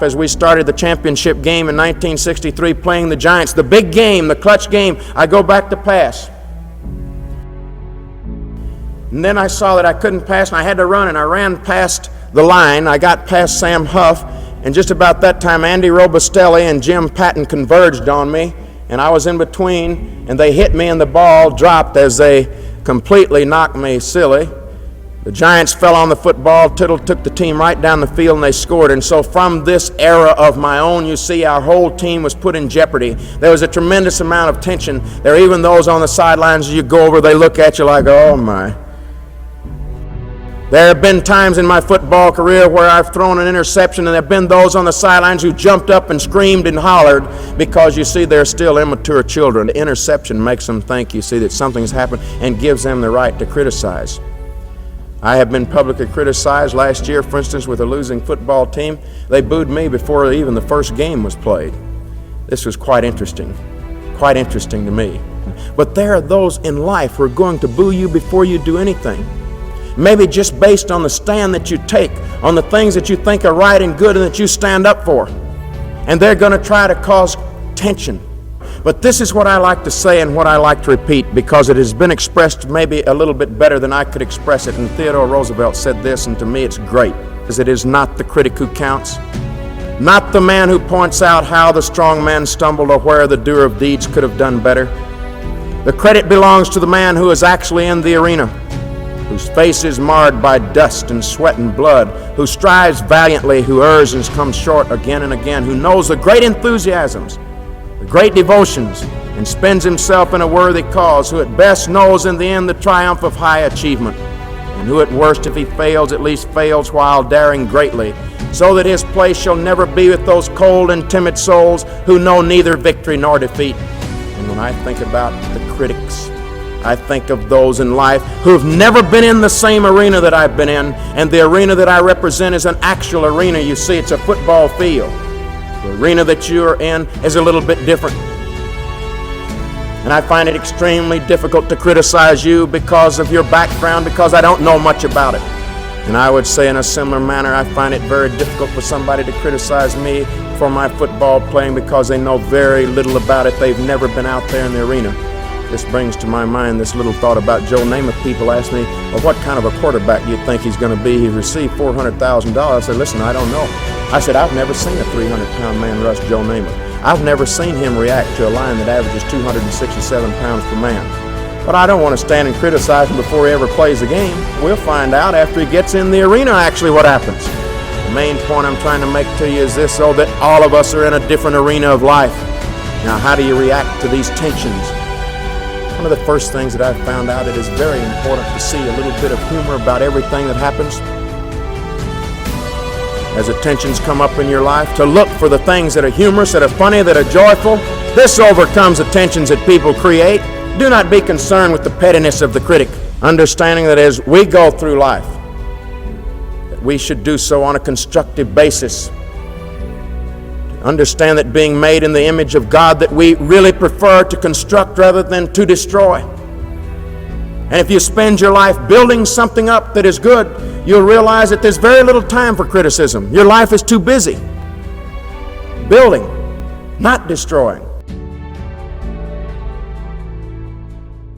As we started the championship game in 1963 playing the Giants, the big game, the clutch game, I go back to pass. And then I saw that I couldn't pass and I had to run, and I ran past the line. I got past Sam Huff, and just about that time Andy Robustelli and Jim Patton converged on me, and I was in between, and they hit me and the ball dropped as they completely knocked me silly. The Giants fell on the football. Tittle took the team right down the field and they scored. And so from this era of my own, you see our whole team was put in jeopardy. There was a tremendous amount of tension. There are even those on the sidelines, as you go over, they look at you like, oh my. There have been times in my football career where I've thrown an interception, and there have been those on the sidelines who jumped up and screamed and hollered because, you see, they're still immature children. The interception makes them think, you see, that something's happened and gives them the right to criticize. I have been publicly criticized last year, for instance, with a losing football team. They booed me before even the first game was played. This was quite interesting to me. But there are those in life who are going to boo you before you do anything. Maybe just based on the stand that you take, on the things that you think are right and good and that you stand up for. And they're going to try to cause tension. But this is what I like to say and what I like to repeat, because it has been expressed maybe a little bit better than I could express it. And Theodore Roosevelt said this, and to me it's great, because it is not the critic who counts, not the man who points out how the strong man stumbled or where the doer of deeds could have done better. The credit belongs to the man who is actually in the arena, whose face is marred by dust and sweat and blood, who strives valiantly, who errs and comes short again and again, who knows the great enthusiasms, the great devotions, and spends himself in a worthy cause, who at best knows in the end the triumph of high achievement, and who at worst, if he fails, at least fails while daring greatly, so that his place shall never be with those cold and timid souls who know neither victory nor defeat. And when I think about the critics, I think of those in life who have never been in the same arena that I've been in, and the arena that I represent is an actual arena. You see, it's a football field. The arena that you're in is a little bit different. And I find it extremely difficult to criticize you because of your background, because I don't know much about it. And I would say in a similar manner, I find it very difficult for somebody to criticize me for my football playing because they know very little about it. They've never been out there in the arena. This brings to my mind this little thought about Joe Namath. People ask me, well, what kind of a quarterback do you think he's going to be? He received $400,000. I said, listen, I don't know. I said, I've never seen a 300-pound man rush Joe Namath. I've never seen him react to a line that averages 267 pounds per man. But I don't want to stand and criticize him before he ever plays a game. We'll find out after he gets in the arena actually what happens. The main point I'm trying to make to you is this, so that all of us are in a different arena of life. Now, how do you react to these tensions? One of the first things that I've found out, it is very important to see a little bit of humor about everything that happens. As the tensions come up in your life, to look for the things that are humorous, that are funny, that are joyful. This overcomes the tensions that people create. Do not be concerned with the pettiness of the critic, understanding that as we go through life, that we should do so on a constructive basis. Understand that being made in the image of God, that we really prefer to construct rather than to destroy. And if you spend your life building something up that is good, you'll realize that there's very little time for criticism. Your life is too busy building, not destroying.